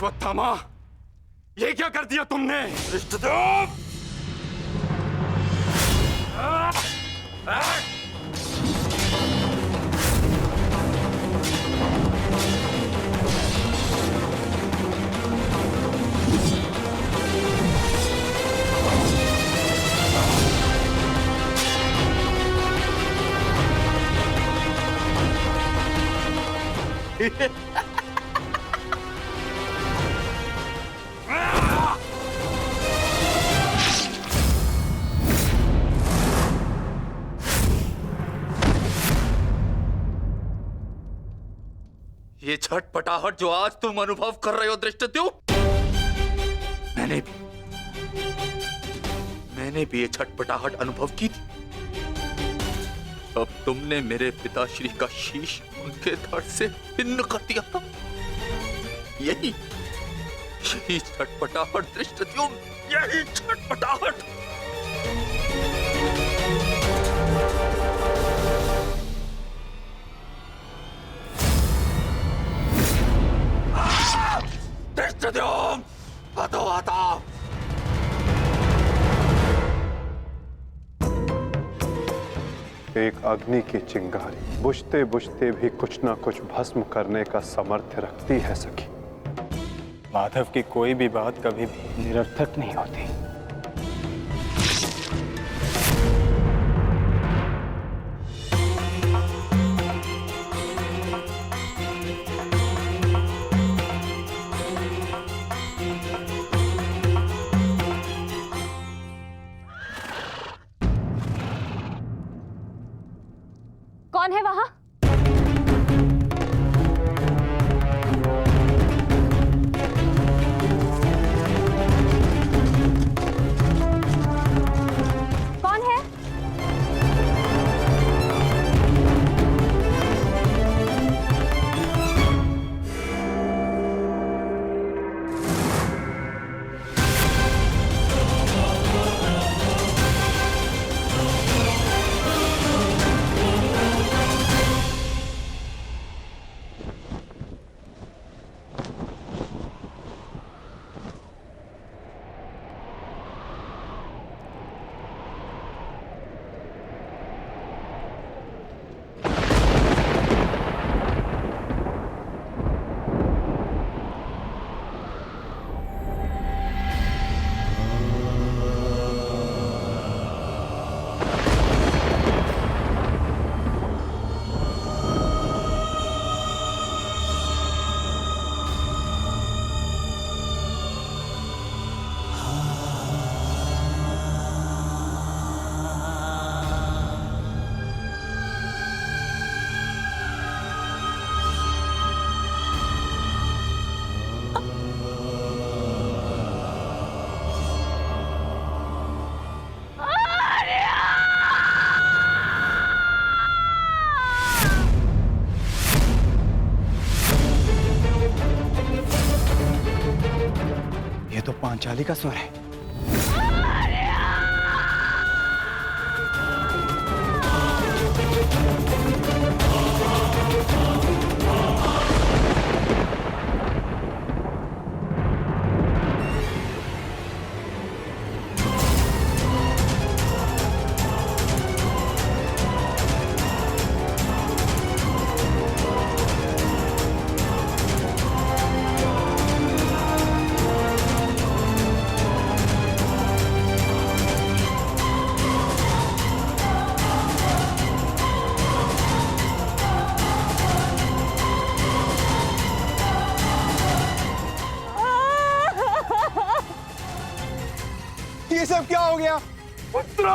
अश्वत्थामा, ये क्या कर दिया तुमने? धृष्टद्युम्न! ये छटपटाहट जो आज तुम अनुभव कर रहे हो धृष्टद्युम्न, मैंने भी ये छटपटाहट अनुभव की थी। अब तुमने मेरे पिताश्री का शीश उनके धड़ से भिन्न कर दिया था। यही छटपटाहट धृष्टद्युम्न, यही छटपटाहट। धृष्टद्युम्न, हटो हटाओ। एक अग्नि की चिंगारी बुझते बुझते भी कुछ ना कुछ भस्म करने का सामर्थ्य रखती है सखी। माधव की कोई भी बात कभी भी निरर्थक नहीं होती। कौन है वहां? कौन है? ये तो पांचाली का स्वर है। ये सब क्या हो गया? पुत्रो!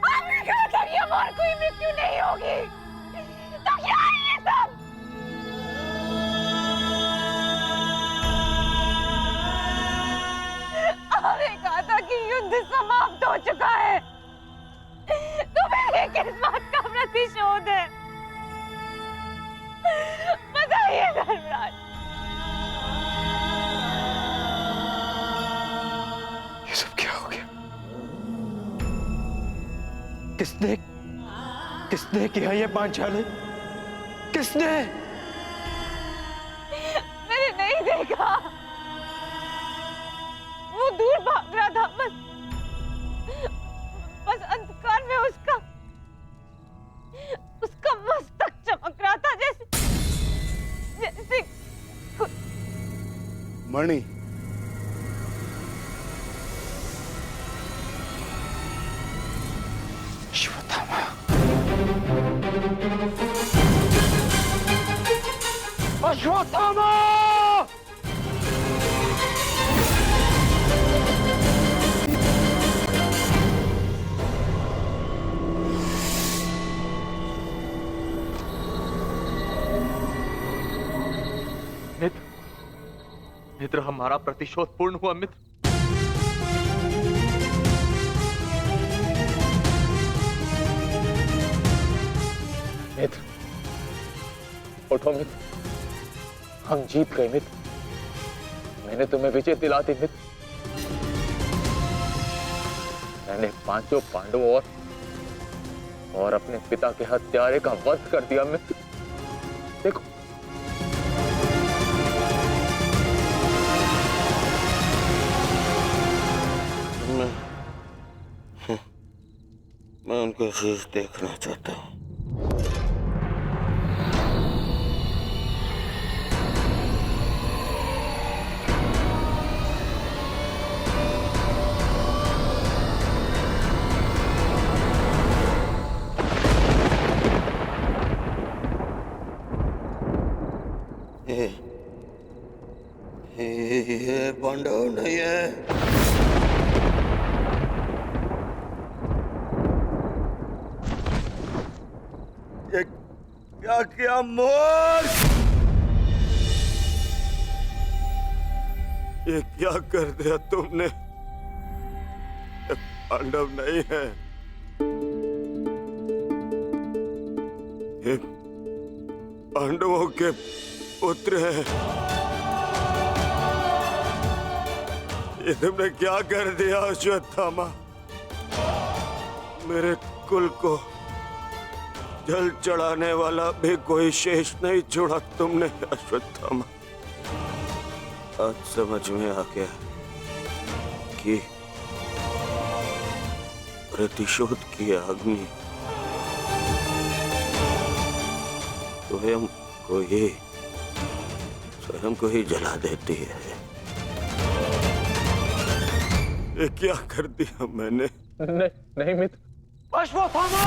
आपने कहा था कि अब और कोई मृत्यु नहीं होगी, तो क्या है ये सब? आपने कहा था कि युद्ध समाप्त हो चुका है, तो मेरे किस बात का प्रतिशोध है? बताइए धर्मराज। किसने किसने किया ये पांचाली? किसने? मैंने नहीं देखा, वो दूर भाग रहा था। बस अंधकार में उसका मस्तक चमक रहा था, जैसे मणि, अश्वत्थामा, अश्वत्थामा! मित्र, हमारा प्रतिशोध पूर्ण हुआ मित्र। मित्र, उठो मित्र, हम जीत गए मित्र। मैंने तुम्हें विजय दिला दी मित्र। मैंने पांचों पांडवों और अपने पिता के हत्यारे का वध कर दिया मित्र। देखो, मैं उनका शीश देखना चाहता हूँ। ये पांडव नहीं है। ये क्या किया मूर्ख? ये क्या कर दिया तुमने? ये पांडव नहीं है, ये पांडवों के पुत्र हैं। ये तुमने क्या कर दिया अश्वत्थामा? मेरे कुल को जल चढ़ाने वाला भी कोई शेष नहीं छोड़ा तुमने अश्वत्थामा। आज समझ में आ गया कि प्रतिशोध की अग्नि स्वयं को ही जला देती है। ये क्या कर दिया मैंने? नहीं मित्र। अश्वत्थामा!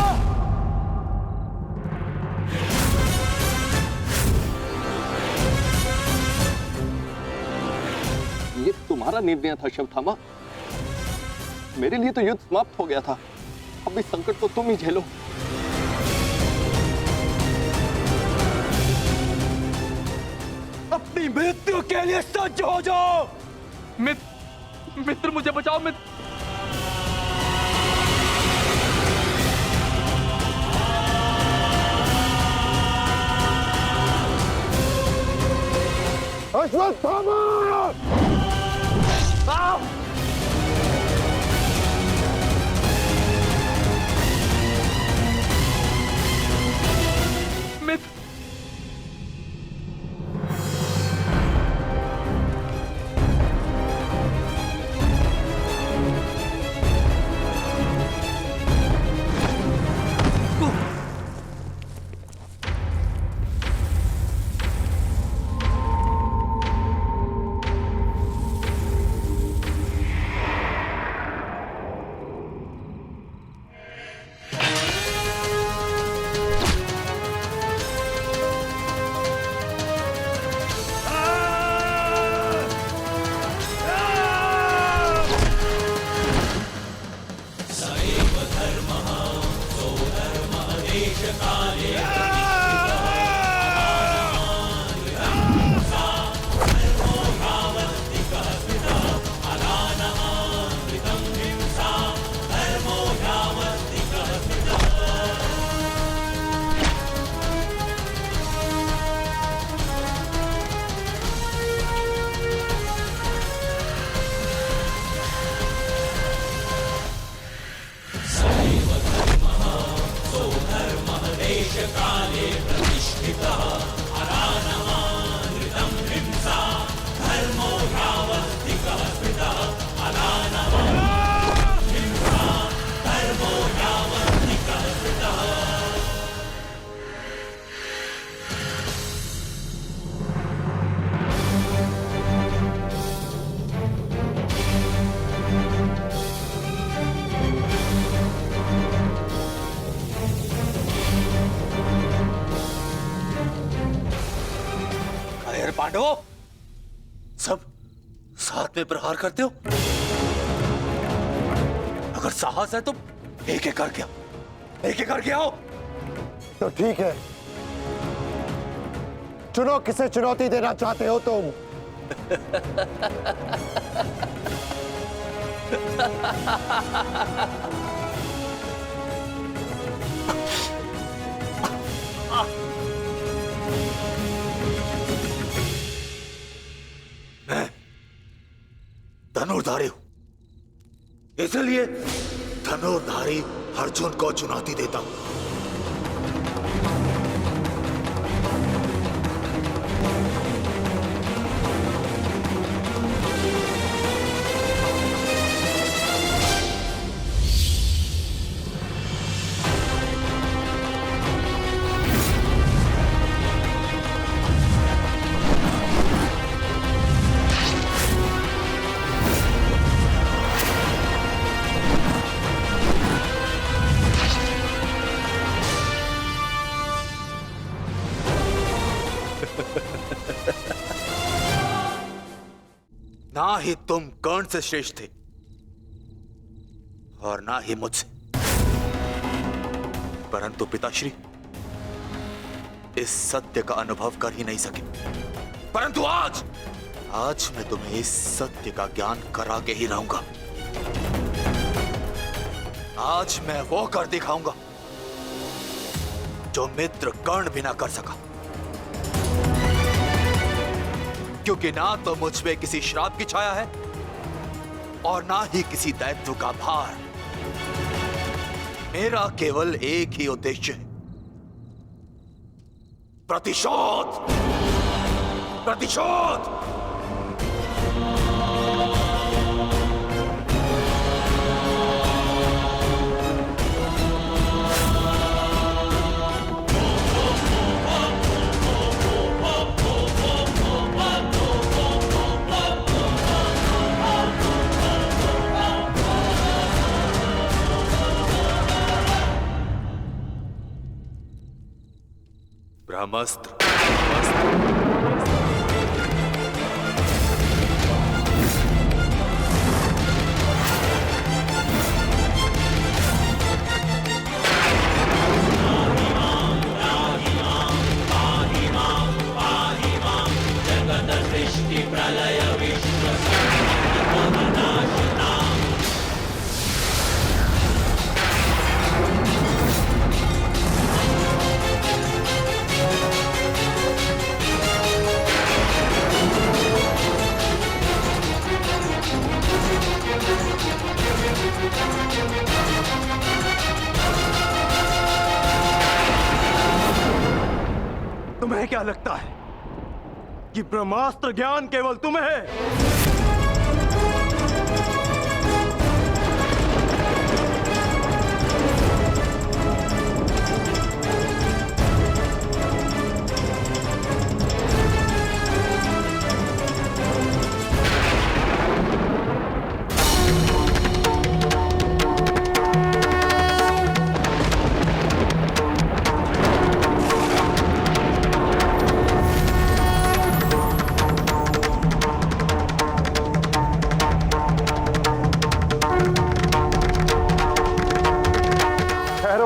ये तुम्हारा निर्णय था अश्वत्थामा। मेरे लिए तो युद्ध समाप्त हो गया था। अब इस संकट को तुम ही झेलो। अपनी मृत्यु के लिए सज्ज हो जाओ। मित्र, मुझे बचाओ मित्र। अश्वत्थामा! मित्र, अरे पांडवों, सब साथ में प्रहार करते हो? अगर साहस है तो एक एक करके आओ, एक एक करके आओ। तो ठीक है, चुनो किसे चुनौती देना चाहते हो तुम। मैं धनुर्धारी हूं, इसलिए धनुर्धारी अर्जुन को चुनौती देता हूं। ना ही तुम कर्ण से श्रेष्ठ थे और ना ही मुझसे, परंतु पिताश्री इस सत्य का अनुभव कर ही नहीं सके। परंतु आज मैं तुम्हें इस सत्य का ज्ञान करा के ही रहूंगा। आज मैं वो कर दिखाऊंगा जो मित्र कर्ण भी ना कर सका, क्योंकि ना तो मुझ पे किसी श्राप की छाया है और ना ही किसी दायित्व का भार। मेरा केवल एक ही उद्देश्य है, प्रतिशोध। प्रतिशोध। ब्रह्मास्त्र। तुम्हें क्या लगता है कि ब्रह्मास्त्र ज्ञान केवल तुम्हें है?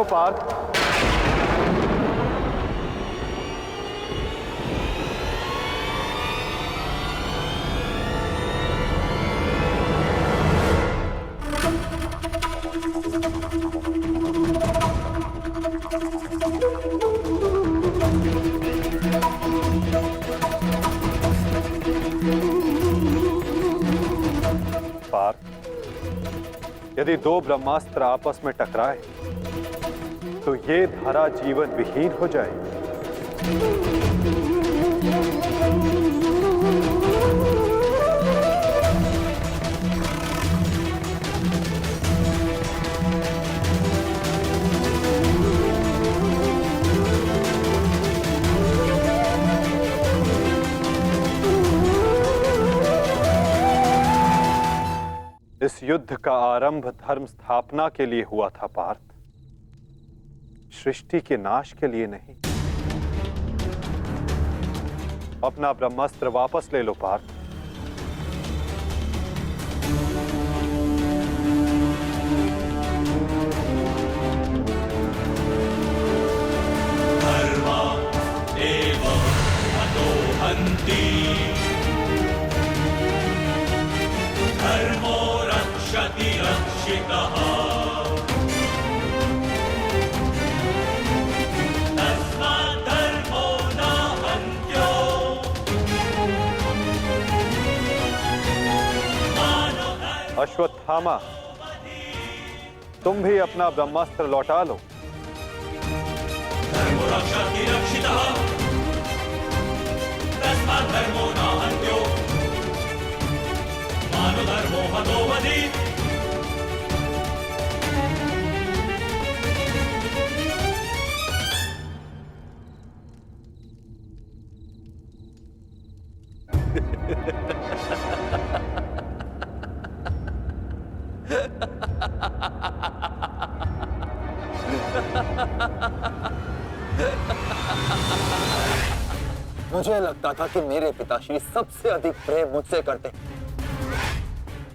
पार्थ, पार्थ, यदि दो ब्रह्मास्त्र आपस में टकराए तो ये धारा जीवन विहीन हो जाएगी। इस युद्ध का आरंभ धर्म स्थापना के लिए हुआ था पार्थ, सृष्टि के नाश के लिए नहीं। अपना ब्रह्मास्त्र वापस ले लो पार्थ। अश्वत्थामा, तुम भी अपना ब्रह्मास्त्र लौटा लो। मुझे लगता था कि मेरे पिताश्री सबसे अधिक प्रेम मुझसे करते,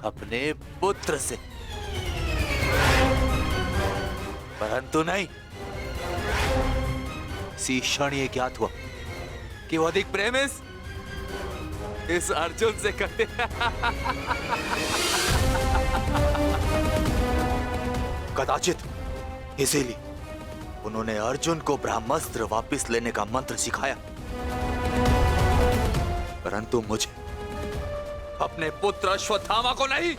अपने पुत्र से, परंतु नहीं। इसी क्षण ये ज्ञात हुआ कि वो अधिक प्रेम इस अर्जुन से करते। कदाचित इसीलिए उन्होंने अर्जुन को ब्रह्मास्त्र वापस लेने का मंत्र सिखाया, परंतु मुझे, अपने पुत्र अश्वत्थामा को नहीं।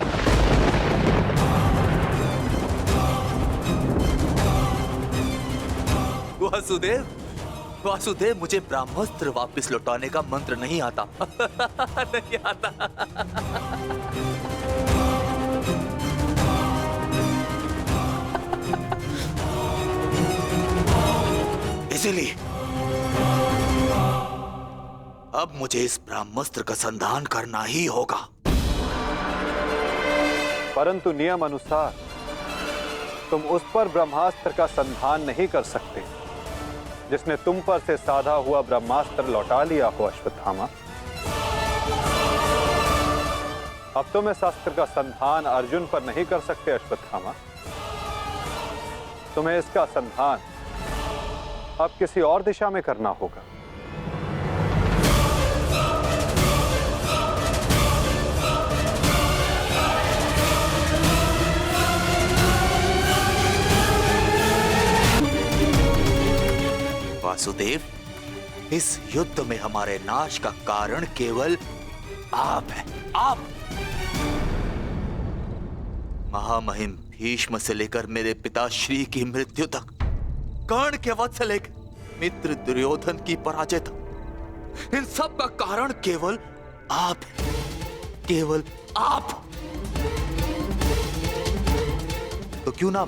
वासुदेव, मुझे ब्रह्मास्त्र वापस लौटाने का मंत्र नहीं आता। नहीं आता। इसीलिए अब मुझे इस ब्रह्मास्त्र का संधान करना ही होगा। परंतु नियम अनुसार तुम उस पर ब्रह्मास्त्र का संधान नहीं कर सकते जिसने तुम पर से साधा हुआ ब्रह्मास्त्र लौटा लिया हो अश्वत्थामा। अब तुम इस अस्त्र का संधान अर्जुन पर नहीं कर सकते अश्वत्थामा। तुम्हें इसका संधान अब किसी और दिशा में करना होगा। वासुदेव, इस युद्ध में हमारे नाश का कारण केवल आप हैं। आप, महामहिम भीष्म से लेकर मेरे पिताश्री की मृत्यु तक, कर्ण के वध से लेकर मित्र दुर्योधन की पराजय तक, इन सब का कारण केवल आप हैं। केवल आप। तो क्यों ना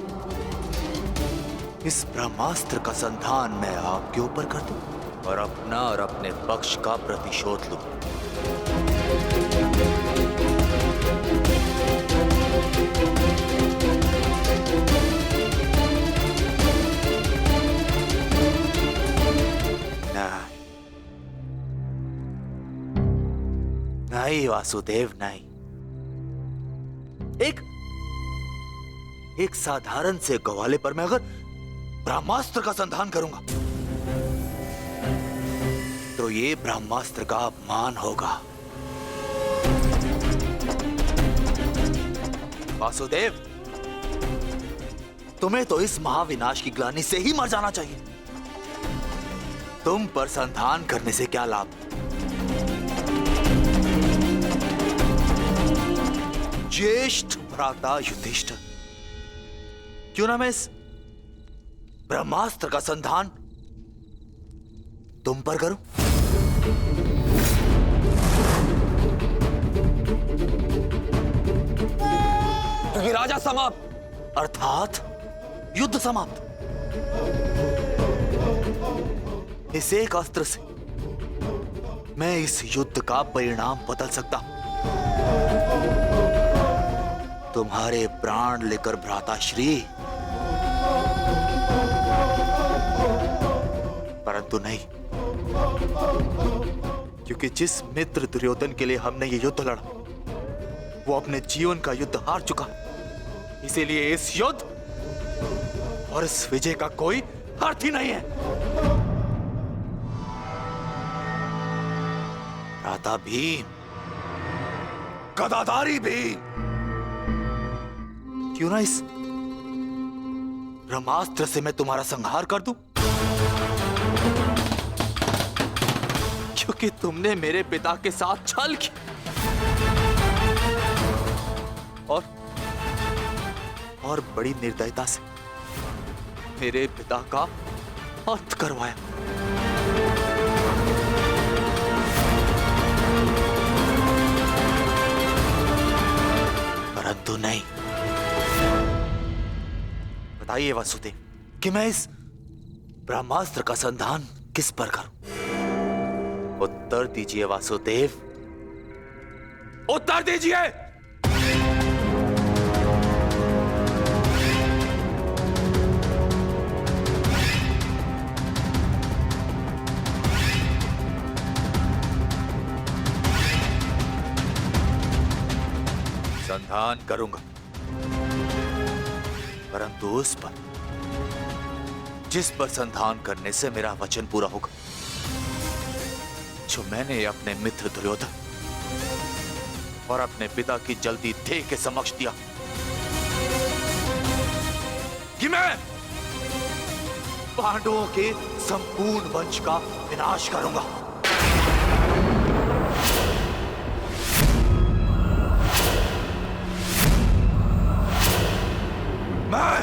इस ब्रह्मास्त्र का संधान मैं आपके ऊपर कर दूं और अपना और अपने पक्ष का प्रतिशोध लूं। नहीं वासुदेव, नहीं। एक साधारण से ग्वाले पर मैं अगर ब्रह्मास्त्र का संधान करूंगा तो ये ब्रह्मास्त्र का अपमान होगा। वासुदेव, तुम्हें तो इस महाविनाश की ग्लानि से ही मर जाना चाहिए। तुम पर संधान करने से क्या लाभ? ज्येष्ठ भ्राता युधिष्ठिर, क्यों ना मैं इस ब्रह्मास्त्र का संधान तुम पर करूं? क्योंकि राजा समाप्त, अर्थात युद्ध समाप्त। इस एक अस्त्र से मैं इस युद्ध का परिणाम बदल सकता हूं। तुम्हारे प्राण लेकर भ्राताश्री, परंतु नहीं, क्योंकि जिस मित्र दुर्योधन के लिए हमने ये युद्ध लड़ा वो अपने जीवन का युद्ध हार चुका है। इसीलिए इस युद्ध और इस विजय का कोई अर्थ ही नहीं है। भ्राता भीम, गदाधारी भीम, क्यों ना इस ब्रह्मास्त्र से मैं तुम्हारा संहार कर दूं? क्योंकि तुमने मेरे पिता के साथ छल किया और बड़ी निर्दयता से मेरे पिता का अंत करवाया। परंतु नहीं, बताइए वासुदेव कि मैं इस ब्रह्मास्त्र का संधान किस पर करूं? उत्तर दीजिए वासुदेव, उत्तर दीजिए। संधान करूंगा, परंतु उस पर जिस पर संधान करने से मेरा वचन पूरा होगा, जो मैंने अपने मित्र दुर्योधन और अपने पिता की जल्दी देह के समक्ष दिया कि मैं पांडवों के संपूर्ण वंश का विनाश करूंगा। मैं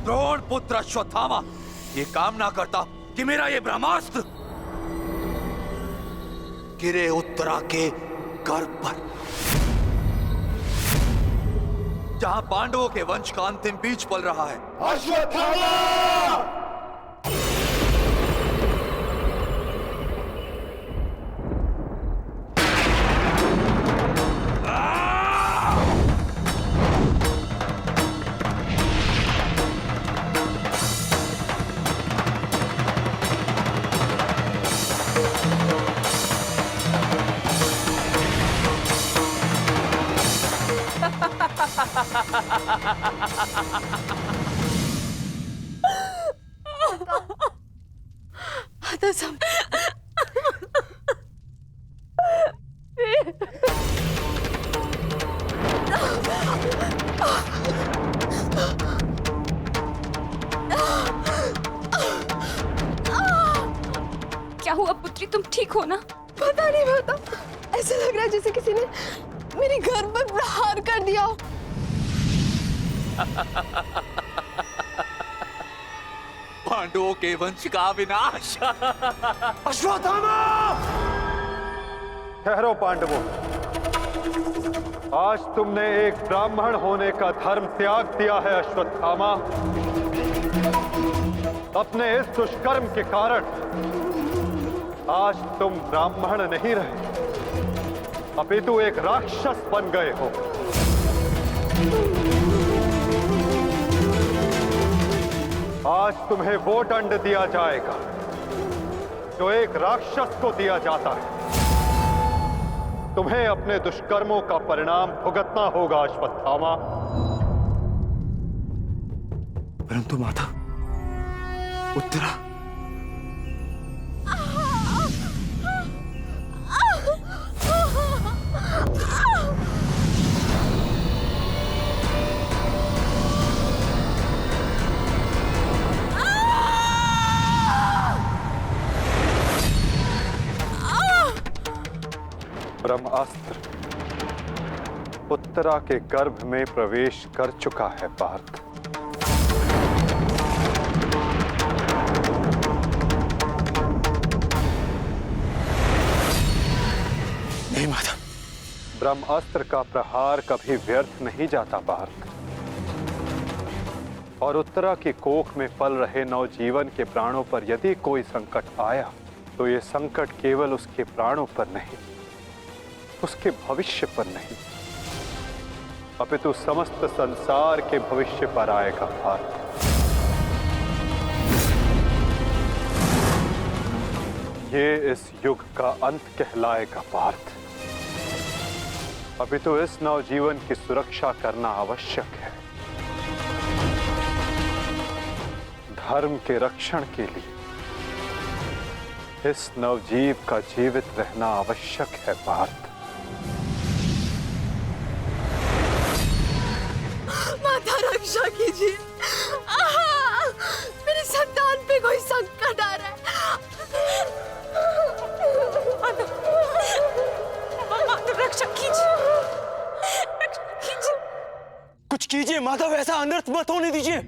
द्रोण पुत्र अश्वत्थामा ये कामना करता कि मेरा ये ब्रह्मास्त्र गिरे उत्तरा के गर्भ पर, जहां पांडवों के वंश का अंतिम बीज पल रहा है। अश्वत्थामा! क्या हुआ पुत्री, तुम ठीक हो ना? पता नहीं माता, ऐसा लग रहा है जैसे किसी ने मेरे घर पर प्रहार कर दिया। पांडवों के वंश का विनाश। अश्वत्थामा! ठहरो पांडवों, आज तुमने एक ब्राह्मण होने का धर्म त्याग दिया है। अश्वत्थामा, अपने इस दुष्कर्म के कारण आज तुम ब्राह्मण नहीं रहे, अपितु एक राक्षस बन गए हो। आज तुम्हें वो दंड दिया जाएगा जो एक राक्षस को दिया जाता है। तुम्हें अपने दुष्कर्मों का परिणाम भुगतना होगा अश्वत्थामा। परंतु माता, उत्तरा ब्रह्मास्त्र उत्तरा के गर्भ में प्रवेश कर चुका है पार्थ। ब्रह्मास्त्र का प्रहार कभी व्यर्थ नहीं जाता पार्थ। और उत्तरा की कोख में पल रहे नवजीवन के प्राणों पर यदि कोई संकट आया तो ये संकट केवल उसके प्राणों पर नहीं, उसके भविष्य पर नहीं, अपितु समस्त संसार के भविष्य पर आएगा पार्थ। ये इस युग का अंत कहलाएगा पार्थ। अभी तो इस नवजीवन की सुरक्षा करना आवश्यक है। धर्म के रक्षण के लिए इस नवजीव का जीवित रहना आवश्यक है पार्थ। माता रक्षा कीजिए, मेरी संतान पे कोई संकट आ रहा है। माता रक्षा कीजिए, रक्षा कीजिए। कुछ कीजिए माधव, ऐसा अनर्थ मत होने दीजिए।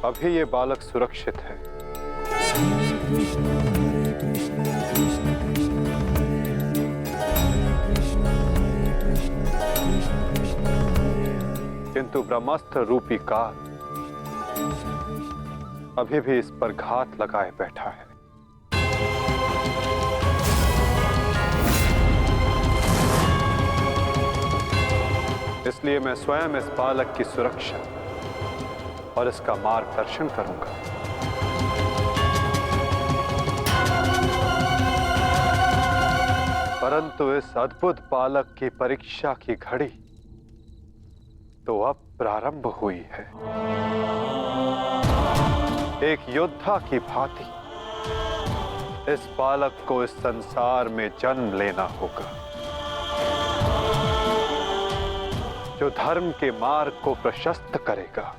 अभी ये बालक सुरक्षित है। किंतु ब्रह्मास्त्र रूपी काल अभी भी इस पर घात लगाए बैठा है। इसलिए मैं स्वयं इस बालक की सुरक्षा और इसका मार्गदर्शन करूंगा। परंतु इस अद्भुत बालक की परीक्षा की घड़ी तो अब प्रारंभ हुई है। एक योद्धा की भांति इस बालक को इस संसार में जन्म लेना होगा, जो धर्म के मार्ग को प्रशस्त करेगा।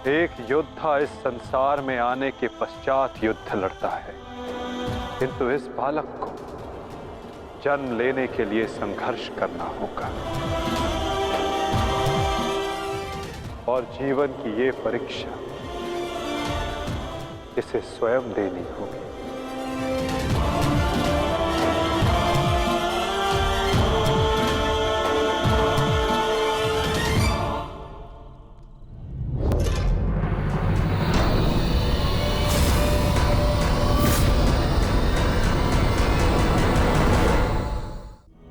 एक योद्धा इस संसार में आने के पश्चात युद्ध लड़ता है, किंतु इस बालक को जन्म लेने के लिए संघर्ष करना होगा। और जीवन की ये परीक्षा इसे स्वयं देनी होगी।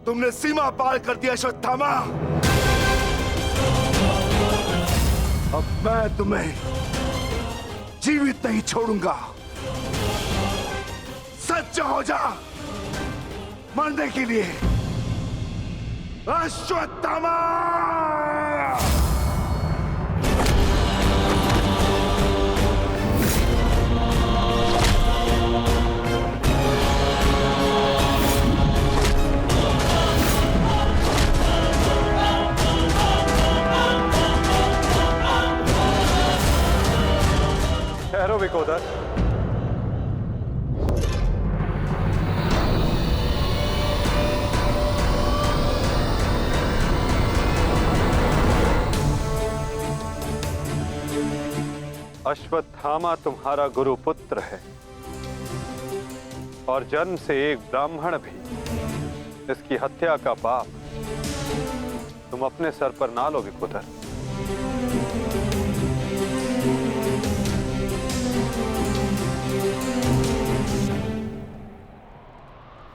तुमने सीमा पार कर दिया अश्वत्थामा। अब मैं तुम्हें जीवित नहीं छोड़ूंगा। सच हो जा मरने के लिए अश्वत्थामा। ठहरो विकोदर। अश्वत्थामा तुम्हारा गुरु पुत्र है और जन्म से एक ब्राह्मण भी। इसकी हत्या का पाप तुम अपने सर पर ना लो विकोदर।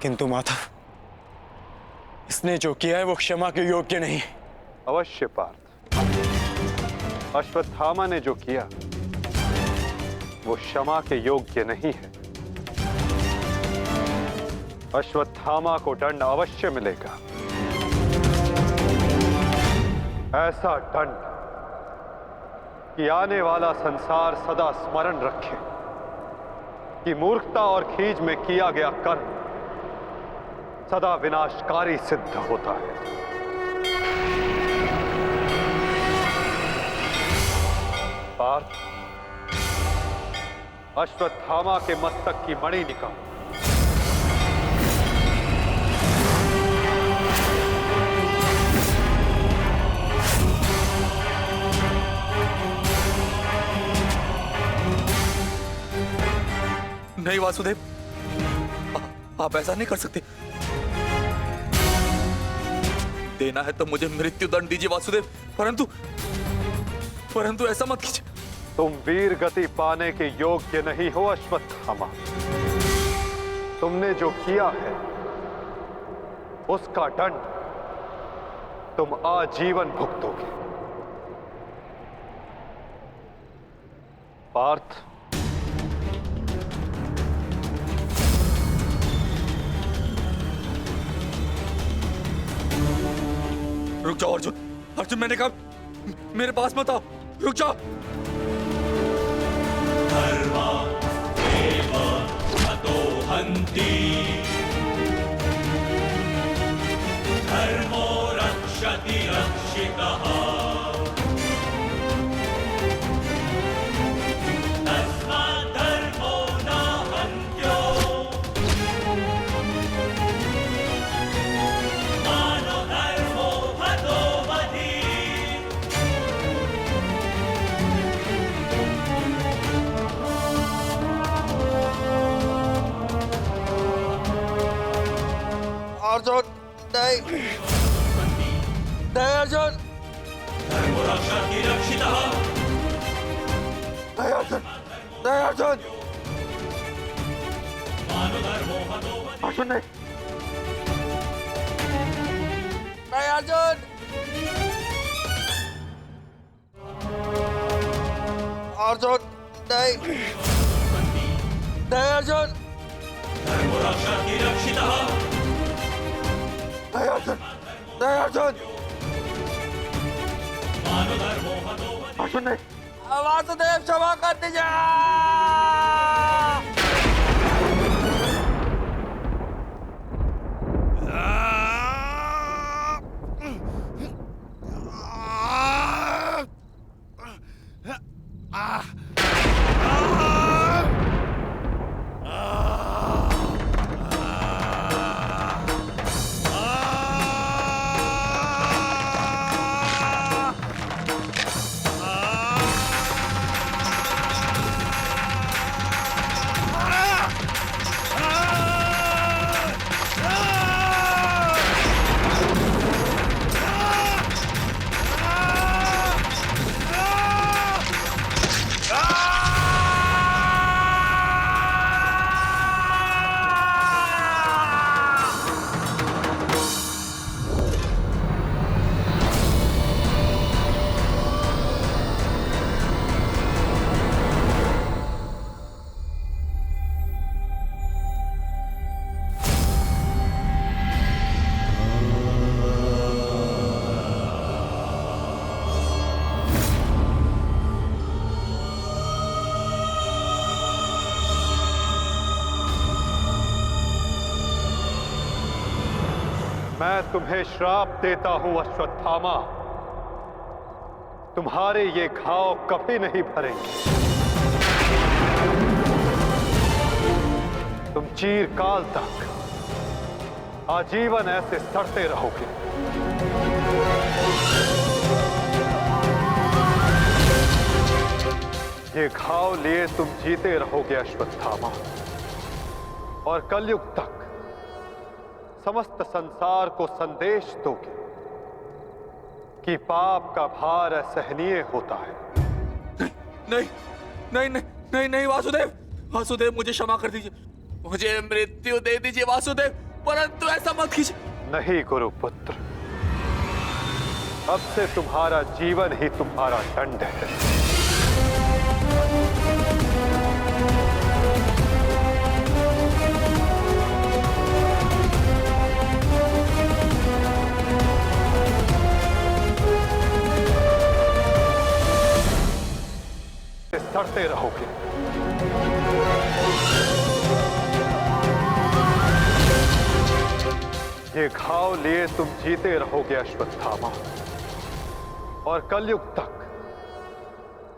किंतु माधव, इसने जो किया है वो क्षमा के योग्य नहीं। अवश्य पार्थ, अश्वत्थामा ने जो किया वो क्षमा के योग्य नहीं है। अश्वत्थामा को दंड अवश्य मिलेगा। ऐसा दंड कि आने वाला संसार सदा स्मरण रखे कि मूर्खता और खीज में किया गया कर्म सदा विनाशकारी सिद्ध होता है। पार्थ, अश्वत्थामा के मस्तक की मणि निकालो। नहीं वासुदेव, आप ऐसा नहीं कर सकते। देना है तो मुझे मृत्यु दंड दीजिए वासुदेव, परंतु ऐसा मत कीजिए। तुम वीर गति पाने के योग्य नहीं हो अश्वत्थामा। तुमने जो किया है उसका दंड तुम आजीवन भुगतोगे। पार्थ, रुक जाओ अर्जुन। अर्जुन, मैंने कहा मेरे पास मत आओ। रुक जाओ। धर्मो रक्षति रक्षितः। तस्मात् धर्मो न हन्त्यो। मानो धर्मो हतो वधि। अर्जुन नहीं, नहीं अर्जुन। धर्मो रक्षति रक्षितः। नहीं अर्जुन, नहीं अर्जुन। मानो धर्मो हतो वधि। अर्जुन नहीं, नहीं अर्जुन। अर्जुन नहीं, नहीं अर्जुन। धर्मो रक्षति रक्षितः। नहीं अर्जुन, नहीं अर्जुन। मानो धर्मो हतो वधि। अर्जुन नहीं। वासुदेव, क्षमा कर दीजिए। मैं तुम्हें श्राप देता हूं अश्वत्थामा, तुम्हारे ये घाव कभी नहीं भरेंगे। तुम चीरकाल तक आजीवन ऐसे सड़ते रहोगे। ये घाव लिए तुम जीते रहोगे अश्वत्थामा, और कलयुग तक समस्त संसार को संदेश दोगे कि पाप का भार असहनीय होता है। नहीं नहीं नहीं नहीं नहीं वासुदेव, वासुदेव मुझे क्षमा कर दीजिए, मुझे मृत्यु दे दीजिए वासुदेव, परंतु ऐसा मत कीजिए। नहीं गुरुपुत्र, अब से तुम्हारा जीवन ही तुम्हारा दंड है। सड़ते रहोगे। ये घाव लिए तुम जीते रहोगे अश्वत्थामा, और कलयुग तक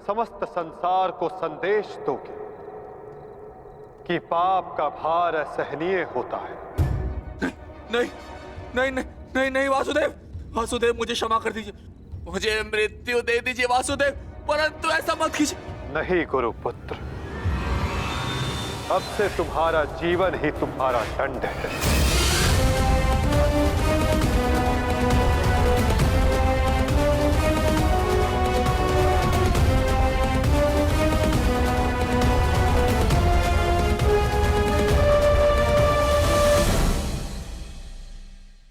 समस्त संसार को संदेश दोगे कि पाप का भार असहनीय होता है। नहीं नहीं नहीं नहीं नहीं वासुदेव, वासुदेव मुझे क्षमा कर दीजिए, मुझे मृत्यु दे दीजिए वासुदेव, परंतु ऐसा मत कीजिए। नहीं गुरुपुत्र, अब से तुम्हारा जीवन ही तुम्हारा दंड है।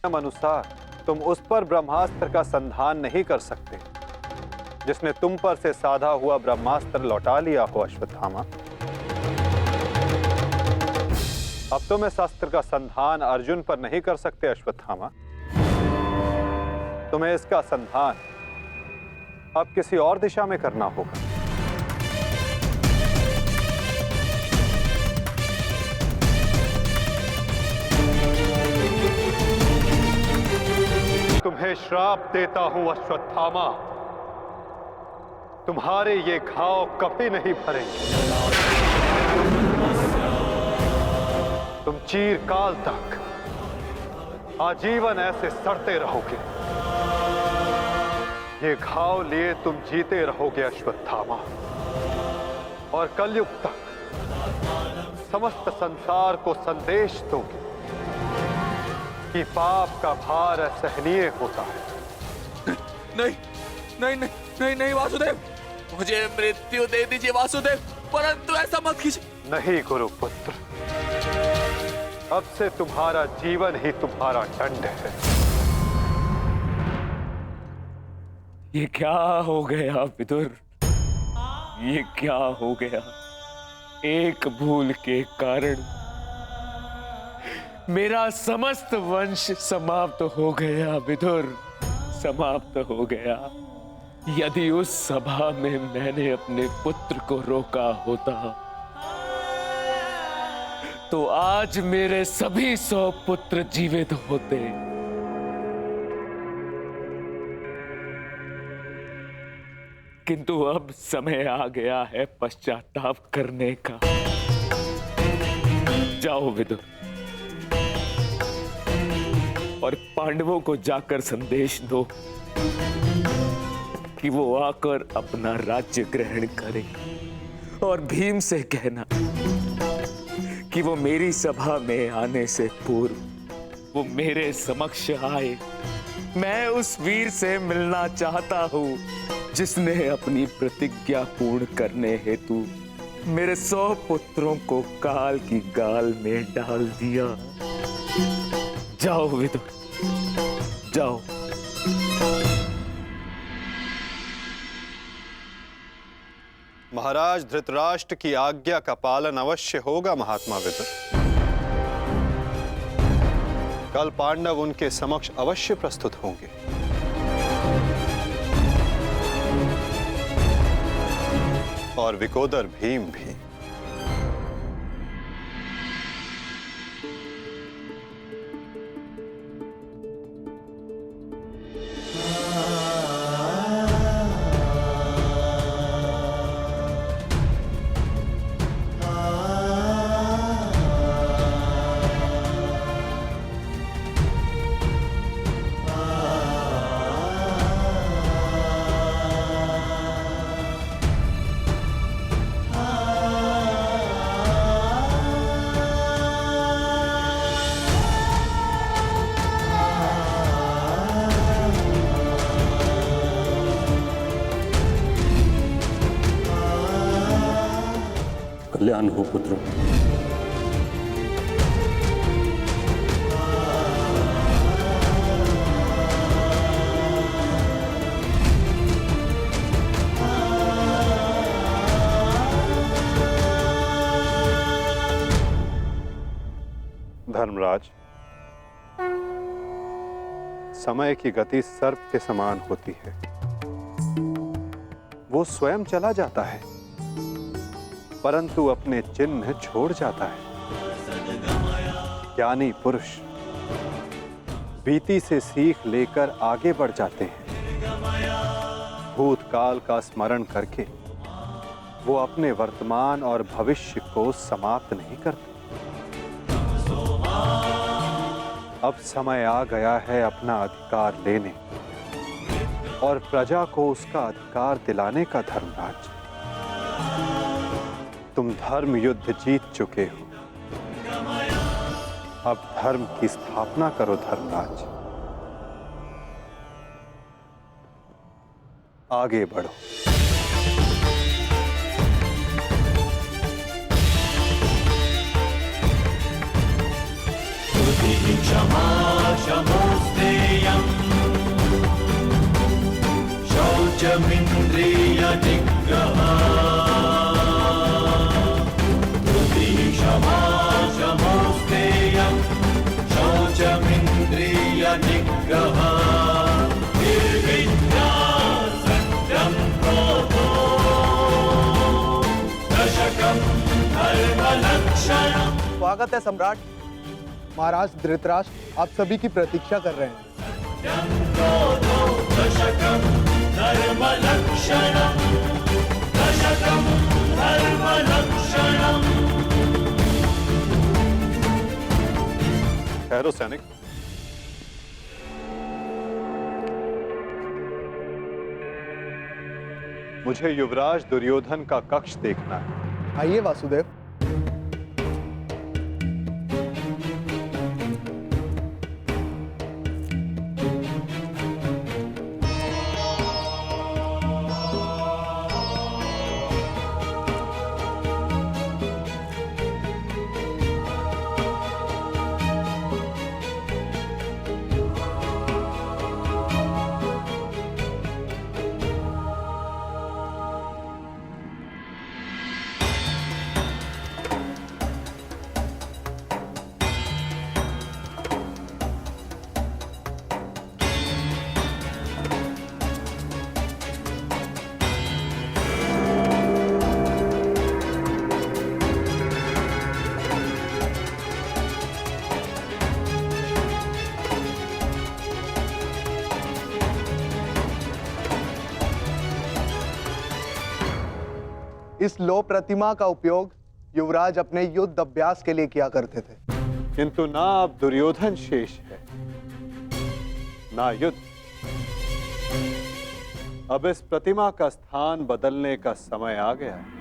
अनुसार तुम उस पर ब्रह्मास्त्र का संधान नहीं कर सकते जिसने तुम पर से साधा हुआ ब्रह्मास्त्र लौटा लिया हो अश्वत्थामा। अब तुम इस अस्त्र का संधान अर्जुन पर नहीं कर सकते अश्वत्थामा। तुम्हें इसका संधान अब किसी और दिशा में करना होगा। तुम्हें श्राप देता हूं अश्वत्थामा, तुम्हारे ये घाव कभी नहीं भरेंगे। तुम चीरकाल तक आजीवन ऐसे सड़ते रहोगे। ये घाव लिए तुम जीते रहोगे अश्वत्थामा, और कलयुग तक समस्त संसार को संदेश दोगे कि पाप का भार असहनीय होता है। नहीं नहीं नहीं नहीं नहीं वासुदेव, मुझे मृत्यु दे दीजिए वासुदेव, परंतु ऐसा मत कीजिए। नहीं गुरुपुत्र, अब से तुम्हारा जीवन ही तुम्हारा दंड है। ये क्या हो गया विदुर, ये क्या हो गया? एक भूल के कारण मेरा समस्त वंश समाप्त हो गया विदुर, समाप्त हो गया। यदि उस सभा में मैंने अपने पुत्र को रोका होता तो आज मेरे सभी 100 पुत्र जीवित होते। किंतु अब समय आ गया है पश्चाताप करने का। जाओ विदुर, और पांडवों को जाकर संदेश दो कि वो आकर अपना राज्य ग्रहण करें, और भीम से कहना कि वो मेरी सभा में आने से पूर्व वो मेरे समक्ष आए। मैं उस वीर से मिलना चाहता हूं जिसने अपनी प्रतिज्ञा पूर्ण करने हेतु मेरे 100 पुत्रों को काल की गाल में डाल दिया। जाओ विदुर, जाओ। महाराज धृतराष्ट्र की आज्ञा का पालन अवश्य होगा महात्मा विदुर। कल पांडव उनके समक्ष अवश्य प्रस्तुत होंगे। और विकोदर भीम भी। सावधान हो पुत्रों। धर्मराज, समय की गति सर्प के समान होती है। वो स्वयं चला जाता है परंतु अपने चिन्ह छोड़ जाता है। ज्ञानी पुरुष बीती से सीख लेकर आगे बढ़ जाते हैं। भूतकाल का स्मरण करके वो अपने वर्तमान और भविष्य को समाप्त नहीं करते। अब समय आ गया है अपना अधिकार लेने और प्रजा को उसका अधिकार दिलाने का। धर्मराज, तुम धर्म युद्ध जीत चुके हो, अब धर्म की स्थापना करो। धर्मराज, आगे बढ़ो। क्षमा क्षमोस्तेयम् शौचमिन्द्रिय निग्रहा क्षमा क्षमोस्तेयम् शौचमिन्द्रिय निग्रहा निर्विद्या सत्यं क्रोधो दशकं धर्मलक्षणम्। स्वागत है सम्राट। महाराज धृतराष्ट्र आप सभी की प्रतीक्षा कर रहे हैं। ठहरो सैनिक। मुझे युवराज दुर्योधन का कक्ष देखना है। आइए वासुदेव। इस लो प्रतिमा का उपयोग युवराज अपने युद्ध अभ्यास के लिए किया करते थे। किंतु ना अब दुर्योधन शेष है, ना युद्ध। अब इस प्रतिमा का स्थान बदलने का समय आ गया है।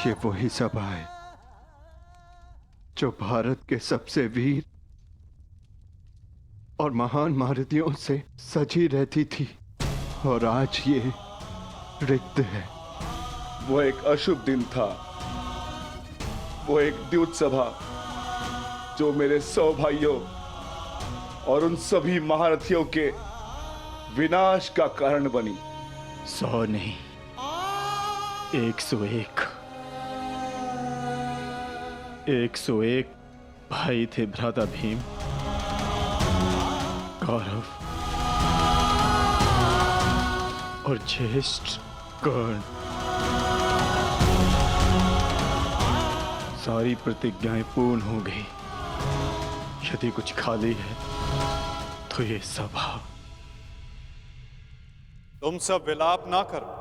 ये वही सभा है जो भारत के सबसे वीर और महान महारथियों से सजी रहती थी, और आज ये रिक्त है। वो एक अशुभ दिन था, वो एक द्यूत सभा जो मेरे 100 भाइयों और उन सभी महारथियों के विनाश का कारण बनी। 100 नहीं, 101 101 भाई थे भ्राता भीम, कौरव और ज्येष्ठ कर्ण। सारी प्रतिज्ञाएं पूर्ण हो गई। यदि कुछ खाली है तो ये सभा। तुम सब विलाप ना करो।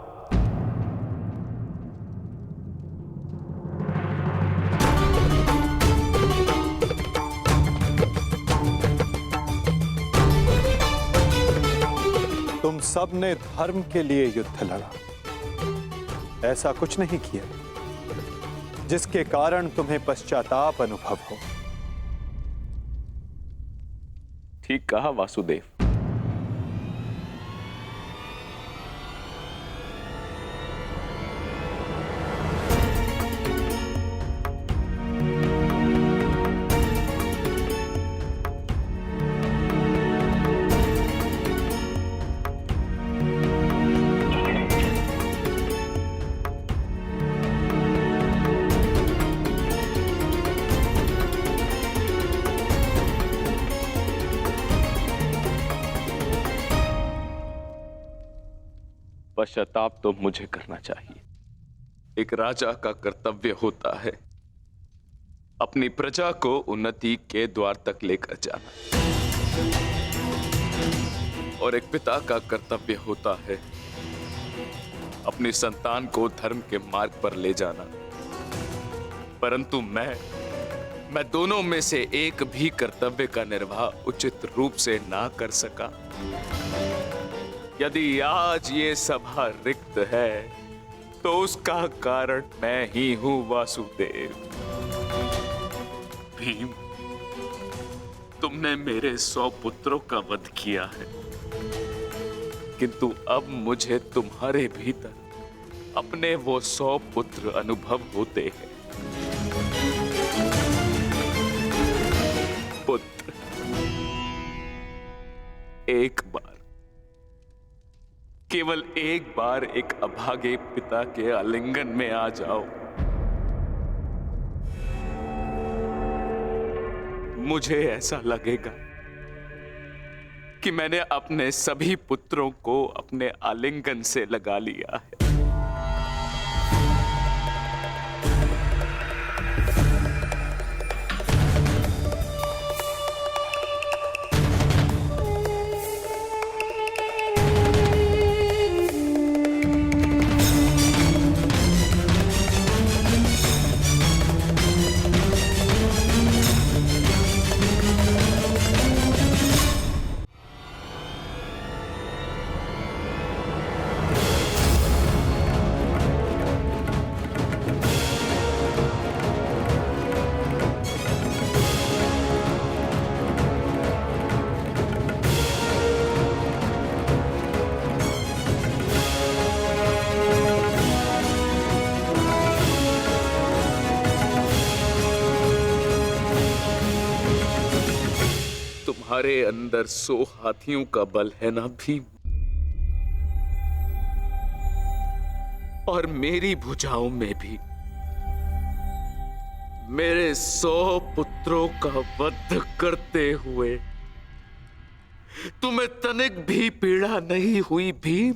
तुम सब ने धर्म के लिए युद्ध लड़ा, ऐसा कुछ नहीं किया जिसके कारण तुम्हें पश्चाताप अनुभव हो। ठीक कहा वासुदेव। पश्चाताप तो मुझे करना चाहिए। एक राजा का कर्तव्य होता है अपनी प्रजा को उन्नति के द्वार तक लेकर जाना, और एक पिता का कर्तव्य होता है अपनी संतान को धर्म के मार्ग पर ले जाना। परंतु मैं दोनों में से एक भी कर्तव्य का निर्वाह उचित रूप से ना कर सका। यदि आज ये सभा रिक्त है तो उसका कारण मैं ही हूं वासुदेव। भीम, तुमने मेरे 100 पुत्रों का वध किया है, किंतु अब मुझे तुम्हारे भीतर अपने वो 100 पुत्र अनुभव होते हैं। पुत्र, एक बार, केवल एक बार एक अभागे पिता के आलिंगन में आ जाओ। मुझे ऐसा लगेगा कि मैंने अपने सभी पुत्रों को अपने आलिंगन से लगा लिया है। तुम्हारे अंदर 100 हाथियों का बल है ना भीम, और मेरी भुजाओं में भी मेरे 100 पुत्रों का वध करते हुए तुम्हें तनिक भी पीड़ा नहीं हुई भीम?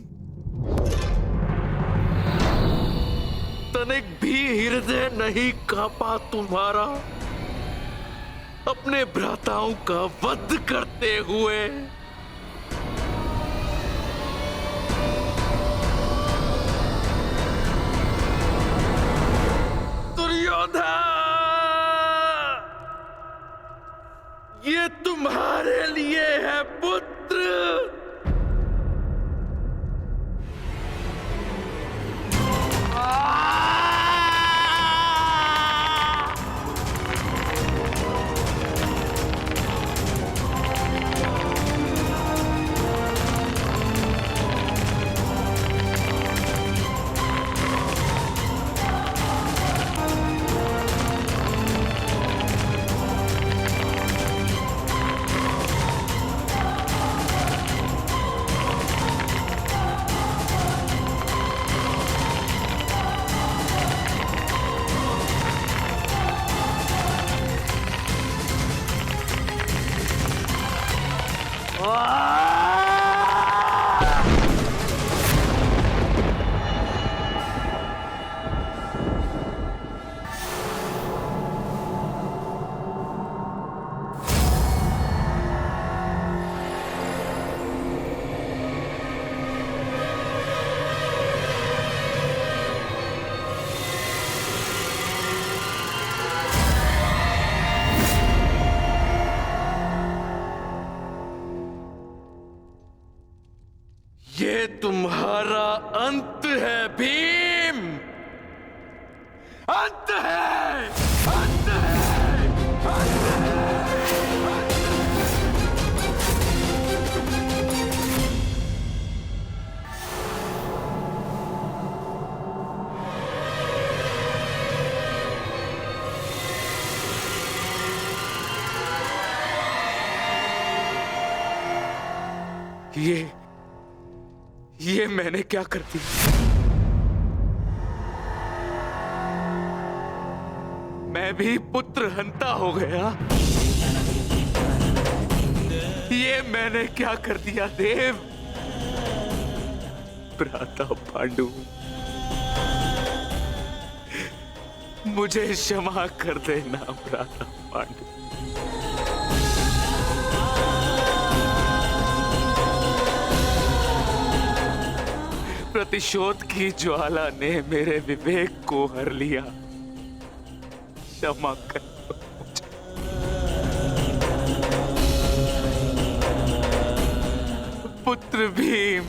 तनिक भी हृदय नहीं कांपा तुम्हारा अपने भ्राताओं का वध करते हुए? दुर्योधन, ये तुम्हारे लिए है पुत्र। अंत है भीम, अंत है, अंत है, अंत है। ये मैंने क्या कर दिया? मैं भी पुत्र हंता हो गया। ये मैंने क्या कर दिया देव? भ्राता पांडु, मुझे क्षमा कर देना भ्राता पांडु। प्रतिशोध की ज्वाला ने मेरे विवेक को हर लिया। क्षमा कर मुझे। पुत्र भीम,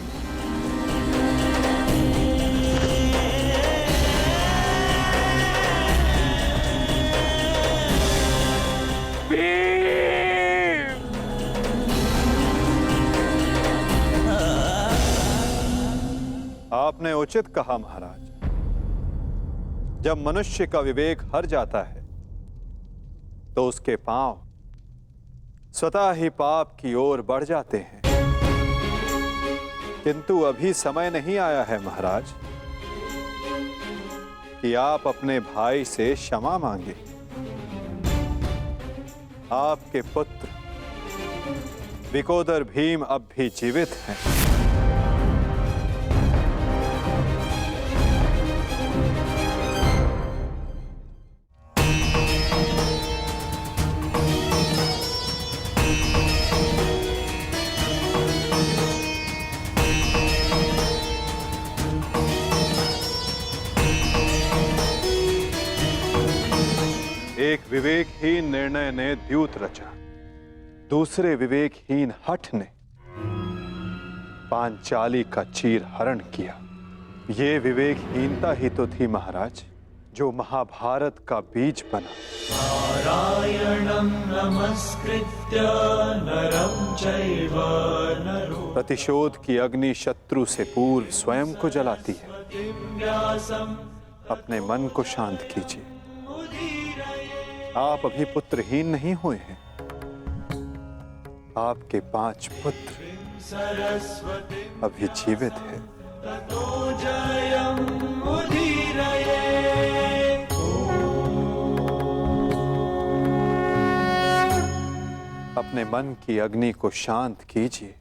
आपने उचित कहा महाराज। जब मनुष्य का विवेक हर जाता है तो उसके पांव स्वतः ही पाप की ओर बढ़ जाते हैं। किंतु अभी समय नहीं आया है महाराज कि आप अपने भाई से क्षमा मांगे। आपके पुत्र विकोदर भीम अब भी जीवित हैं। एक विवेकहीन निर्णय ने द्यूत रचा, दूसरे विवेकहीन हठ ने पांचाली का चीर हरण किया। ये विवेकहीनता ही तो थी महाराज जो महाभारत का बीज बना। नारायणं नमस्कृत्य नरं चैव नरोत्तमं प्रतिशोध की अग्नि शत्रु से पूर्व स्वयं को जलाती है। अपने मन को शांत कीजिए। आप अभी पुत्रहीन नहीं हुए हैं। आपके 5 पुत्र अभी जीवित हैं। अपने मन की अग्नि को शांत कीजिए।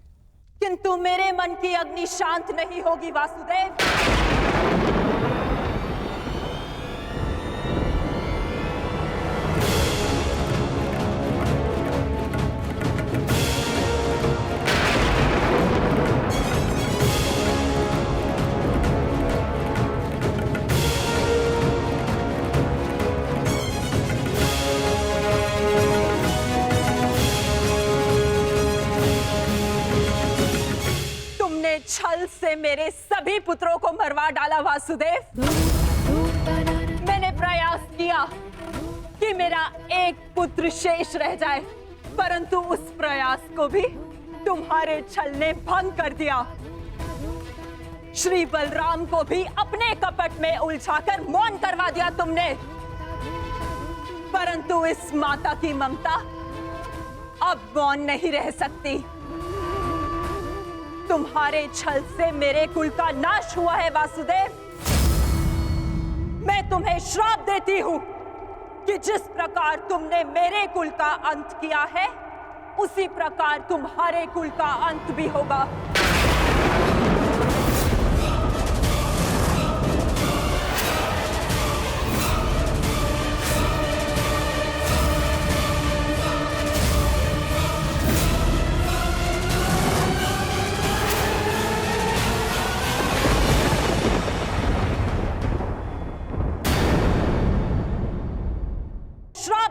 किंतु मेरे मन की अग्नि शांत नहीं होगी वासुदेव। छल से मेरे सभी पुत्रों को मरवा डाला वासुदेव। मैंने प्रयास किया कि मेरा एक पुत्र शेष रह जाए, परंतु उस प्रयास को भी तुम्हारे छल ने भंग कर दिया। श्री बलराम को भी अपने कपट में उलझाकर मौन करवा दिया तुमने, परंतु इस माता की ममता अब मौन नहीं रह सकती। तुम्हारे छल से मेरे कुल का नाश हुआ है वासुदेव। मैं तुम्हें श्राप देती हूं कि जिस प्रकार तुमने मेरे कुल का अंत किया है, उसी प्रकार तुम्हारे कुल का अंत भी होगा।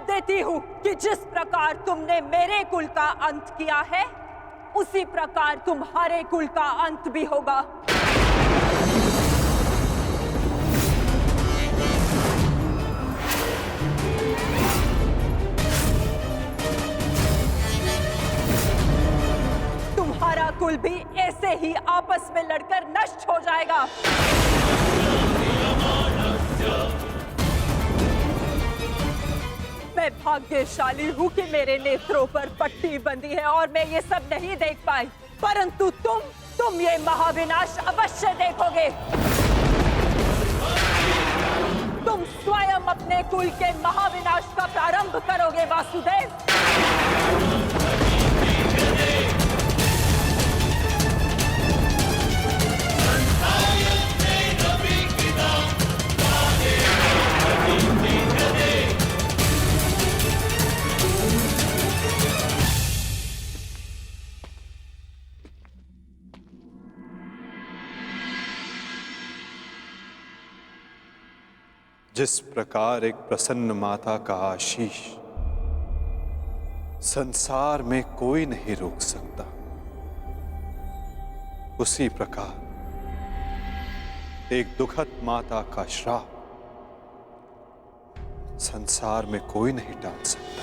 देती हूं कि जिस प्रकार तुमने मेरे कुल का अंत किया है, उसी प्रकार तुम्हारे कुल का अंत भी होगा। कुल भी ऐसे ही आपस में लड़कर नष्ट हो जाएगा। मैं भाग्यशाली हूँ कि मेरे नेत्रों पर पट्टी बंधी है और मैं ये सब नहीं देख पाई, परंतु तुम ये महाविनाश अवश्य देखोगे। तुम स्वयं अपने कुल के महाविनाश का प्रारंभ करोगे वासुदेव। जिस प्रकार एक प्रसन्न माता का आशीष संसार में कोई नहीं रोक सकता, उसी प्रकार एक दुखद माता का श्राप संसार में कोई नहीं टाल सकता।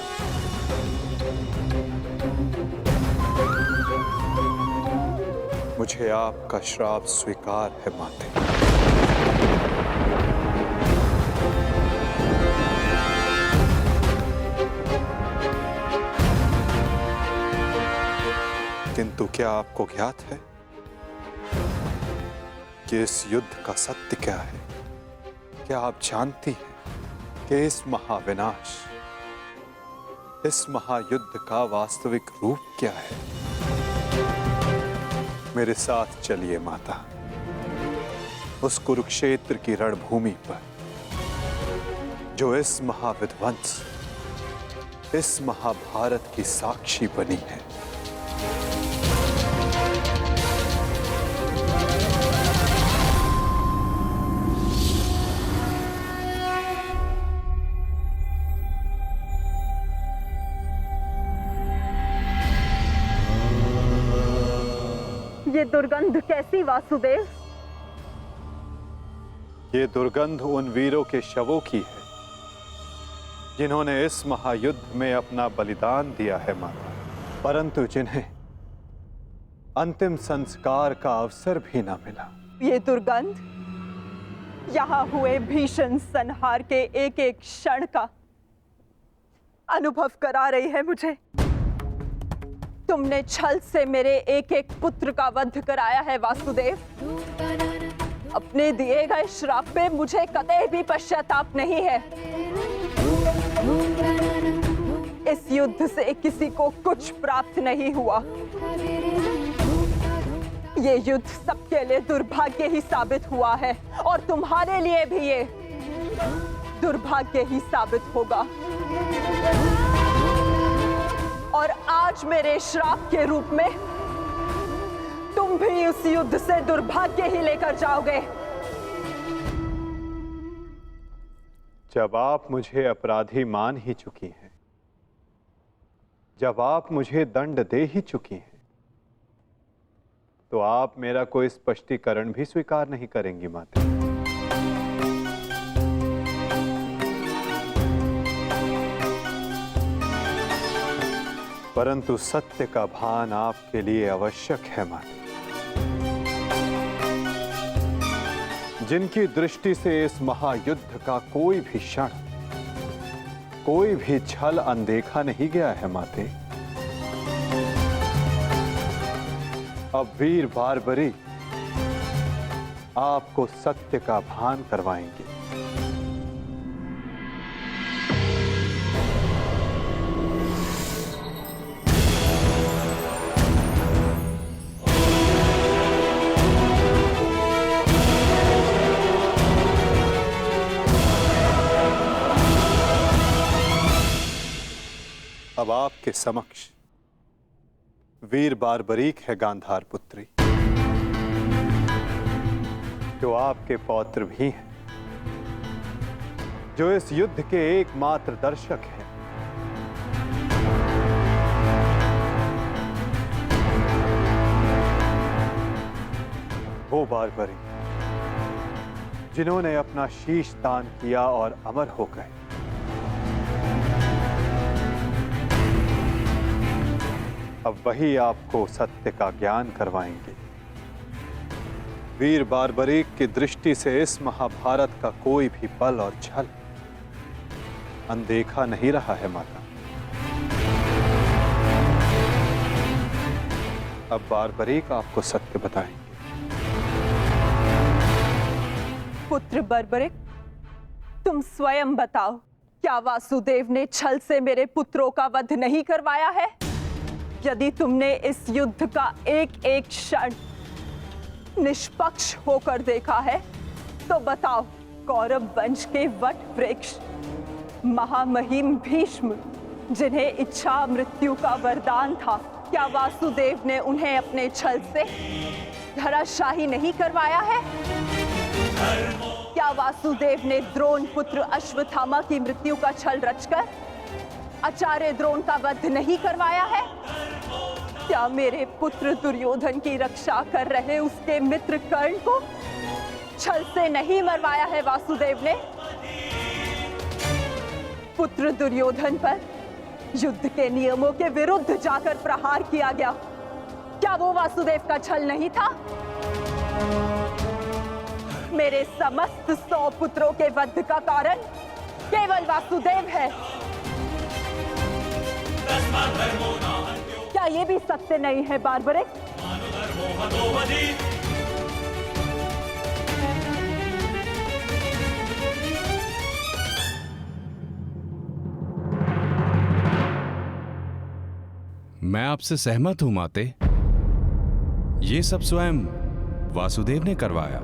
मुझे आपका श्राप स्वीकार है माते। किंतु क्या आपको ज्ञात है कि इस युद्ध का सत्य क्या है? क्या आप जानती हैं कि इस महाविनाश, इस महायुद्ध का वास्तविक रूप क्या है? मेरे साथ चलिए माता, उस कुरुक्षेत्र की रणभूमि पर जो इस महाविध्वंस, इस महाभारत की साक्षी बनी है। ये दुर्गंध कैसी वासुदेव? ये दुर्गंध उन वीरों के शवों की है जिन्होंने इस महायुद्ध में अपना बलिदान दिया है माता, परंतु जिन्हें अंतिम संस्कार का अवसर भी ना मिला। ये दुर्गंध यहाँ हुए भीषण संहार के एक एक क्षण का अनुभव करा रही है मुझे। तुमने छल से मेरे एक एक पुत्र का वध कराया है वासुदेव। अपने दिए गए श्राप पे मुझे कतई भी पश्चाताप नहीं है। इस युद्ध से किसी को कुछ प्राप्त नहीं हुआ। ये युद्ध सबके लिए दुर्भाग्य ही साबित हुआ है और तुम्हारे लिए भी ये दुर्भाग्य ही साबित होगा। और आज मेरे श्राप के रूप में तुम भी उस युद्ध से दुर्भाग्य ही लेकर जाओगे। जब आप मुझे अपराधी मान ही चुकी हैं, जब आप मुझे दंड दे ही चुकी हैं, तो आप मेरा कोई स्पष्टीकरण भी स्वीकार नहीं करेंगी माता। परंतु सत्य का भान आपके लिए आवश्यक है माता। जिनकी दृष्टि से इस महायुद्ध का कोई भी क्षण, कोई भी छल अनदेखा नहीं गया है माते, अब वीर बारबरी आपको सत्य का भान करवाएंगे। अब आपके समक्ष वीर बारबरीक है गांधार पुत्री, जो आपके पौत्र भी हैं, जो इस युद्ध के एकमात्र दर्शक हैं। वो बारबरी जिन्होंने अपना शीश दान किया और अमर हो गए। अब वही आपको सत्य का ज्ञान करवाएंगे। वीर बार्बरीक की दृष्टि से इस महाभारत का कोई भी बल और छल अनदेखा नहीं रहा है माता। अब बार्बरीक आपको सत्य बताएंगे। पुत्र बर्बरिक, तुम स्वयं बताओ, क्या वासुदेव ने छल से मेरे पुत्रों का वध नहीं करवाया है? यदि तुमने इस युद्ध का एक एक क्षण निष्पक्ष होकर देखा है तो बताओ, कौरव वंश के वट वृक्ष महामहिम भीष्म, जिन्हें इच्छा मृत्यु का वरदान था, क्या वासुदेव ने उन्हें अपने छल से धराशाही नहीं करवाया है? क्या वासुदेव ने द्रोण पुत्र अश्वत्थामा की मृत्यु का छल रचकर आचार्य द्रोण का वध नहीं करवाया है? क्या मेरे पुत्र दुर्योधन की रक्षा कर रहे उसके मित्र कर्ण को छल से नहीं मरवाया है वासुदेव ने? पुत्र दुर्योधन पर युद्ध के नियमों के विरुद्ध जाकर प्रहार किया गया, क्या वो वासुदेव का छल नहीं था? मेरे समस्त 100 पुत्रों के वध का कारण केवल वासुदेव है। क्या ये भी सत्य नहीं है बार्बरिक? मैं आपसे सहमत हूं माते। ये सब स्वयं वासुदेव ने करवाया।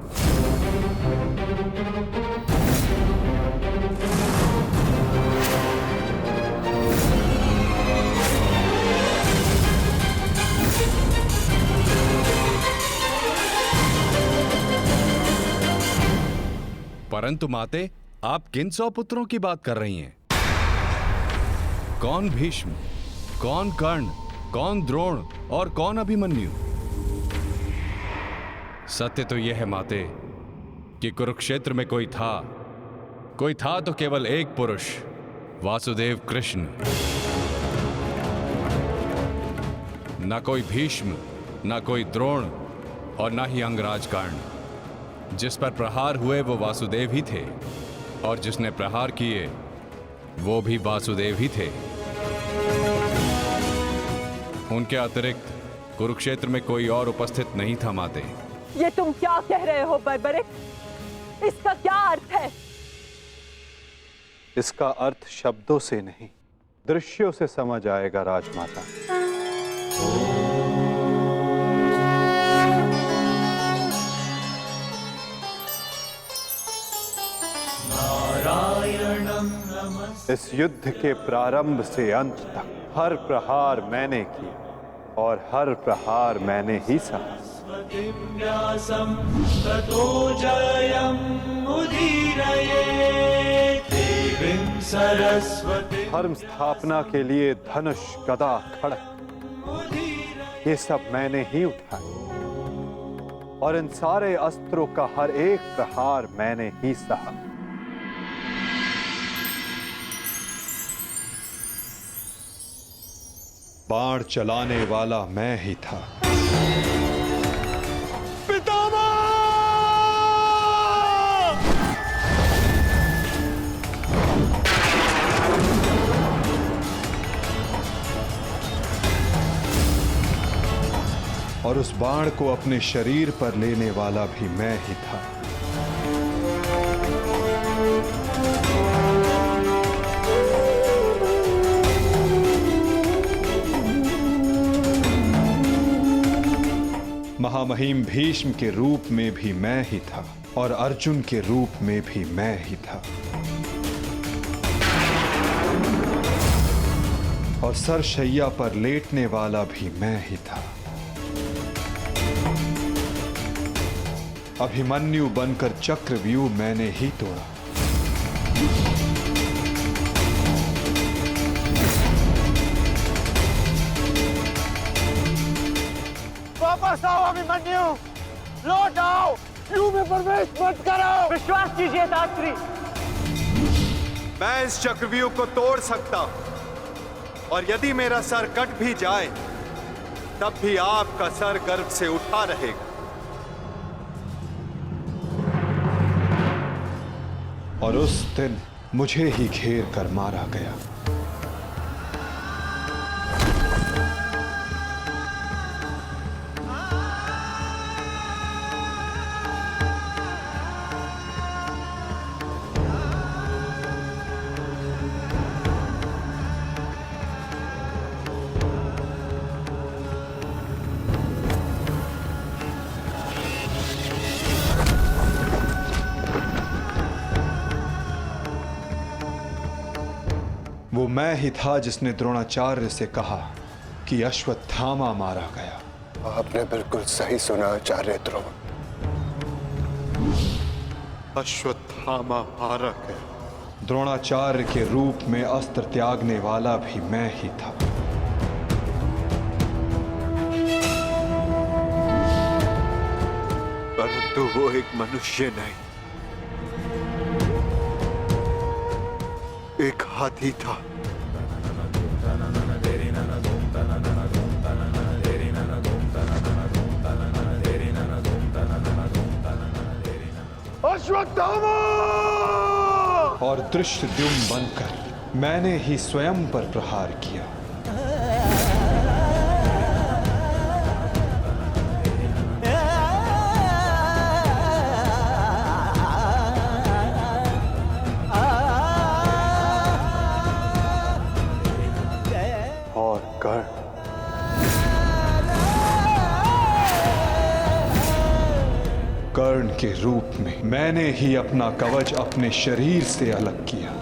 परंतु माते, आप किन 100 पुत्रों की बात कर रही हैं? कौन भीष्म, कौन कर्ण, कौन द्रोण और कौन अभिमन्यु? सत्य तो यह है माते कि कुरुक्षेत्र में कोई था तो केवल एक पुरुष, वासुदेव कृष्ण। ना कोई भीष्म, ना कोई द्रोण और ना ही अंगराज कर्ण। जिस पर प्रहार हुए वो वासुदेव ही थे, और जिसने प्रहार किए वो भी वासुदेव ही थे। उनके अतिरिक्त कुरुक्षेत्र में कोई और उपस्थित नहीं था माते। ये तुम क्या कह रहे हो बर्बरिक? इसका क्या अर्थ है? इसका अर्थ शब्दों से नहीं, दृश्यों से समझ आएगा राजमाता। इस युद्ध के प्रारंभ से अंत तक हर प्रहार मैंने किया और हर प्रहार मैंने ही सहा। धर्म स्थापना के लिए धनुष, गदा, खड्ग, ये सब मैंने ही उठाए और इन सारे अस्त्रों का हर एक प्रहार मैंने ही सहा। बाण चलाने वाला मैं ही था। और उस बाण को अपने शरीर पर लेने वाला भी मैं ही था। महामहिम भीष्म के रूप में भी मैं ही था और अर्जुन के रूप में भी मैं ही था। और सरशैया पर लेटने वाला भी मैं ही था। अभिमन्यु बनकर चक्रव्यूह मैंने ही तोड़ा। वापस आओ अभिमन्यु, लौट आओ, व्यूह में प्रवेश मत करो। विश्वास कीजिए दात्री, मैं इस चक्रव्यूह को तोड़ सकता हूं, और यदि मेरा सर कट भी जाए तब भी आपका सर गर्व से उठा रहेगा। और उस दिन मुझे ही घेर कर मारा गया। वो मैं ही था जिसने द्रोणाचार्य से कहा कि अश्वत्थामा मारा गया। आपने बिल्कुल सही सुना आचार्य द्रोण। अश्वत्थामा मारा गया। द्रोणाचार्य के रूप में अस्त्र त्यागने वाला भी मैं ही था। परंतु वो एक मनुष्य नहीं, एक हाथी था। अश्वत्थामा! और दृष्टद्युम्न बनकर मैंने ही स्वयं पर प्रहार किया। और कर्ण के रूप में मैंने ही अपना कवच अपने शरीर से अलग किया।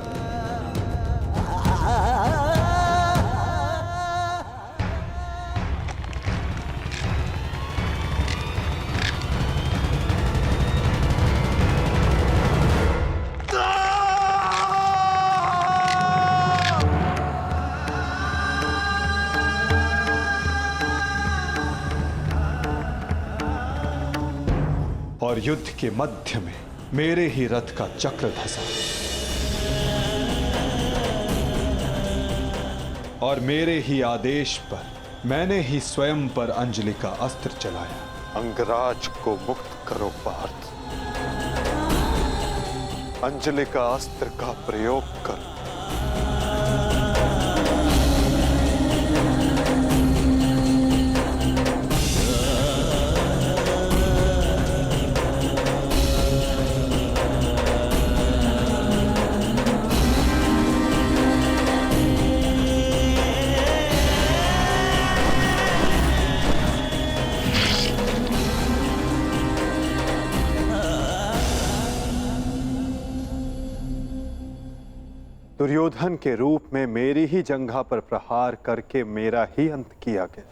और युद्ध के मध्य में मेरे ही रथ का चक्र धंसा और मेरे ही आदेश पर मैंने ही स्वयं पर अंजलि का अस्त्र चलाया। अंगराज को मुक्त करो पार्थ, अंजलि का अस्त्र का प्रयोग करो। दुर्योधन के रूप में मेरी ही जंघा पर प्रहार करके मेरा ही अंत किया गया।